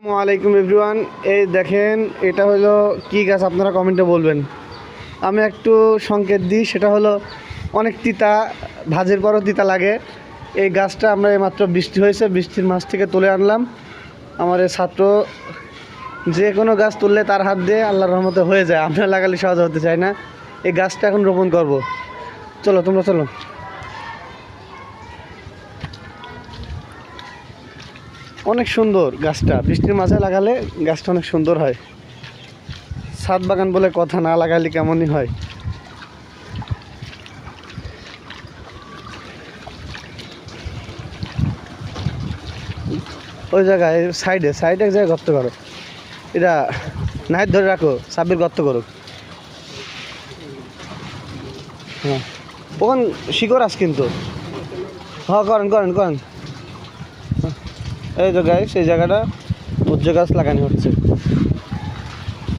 আসসালামু আলাইকুম এভরিওয়ান। এই দেখেন, এটা হলো কি গাছ আপনারা কমেন্টে বলবেন। আমি একটু সংকেত দিই, সেটা হলো অনেক তিতা, ভাজের পরও তিতা লাগে। এই গাছটা আমরা এইমাত্র বৃষ্টি হয়েছে, বৃষ্টির মাছ থেকে তুলে আনলাম। আমার এই ছাত্র যে কোনো গাছ তুললে তার হাত দিয়ে আল্লাহর রহমতে হয়ে যায়, আমরা লাগালে সহজ হতে চাই না। এই গাছটা এখন রোপণ করব। চলো তোমরা চলো। অনেক সুন্দর গাছটা, বৃষ্টির মাঝে লাগালে গাছটা অনেক সুন্দর হয়। ছাদ বাগান বলে কথা, না লাগালে কেমনই হয়। ওই জায়গায় সাইডে সাইডে এক জায়গায় গর্ত করো, এটা নাইট ধরে রাখো, সাব্বির গর্ত করো। হ্যাঁ, ওখান শিকড় আস কিন্তু। হ্যাঁ, করেন করেন করেন। এই তো গাই সেই জায়গাটা উজ্জ্ব গাছ লাগানো হচ্ছে।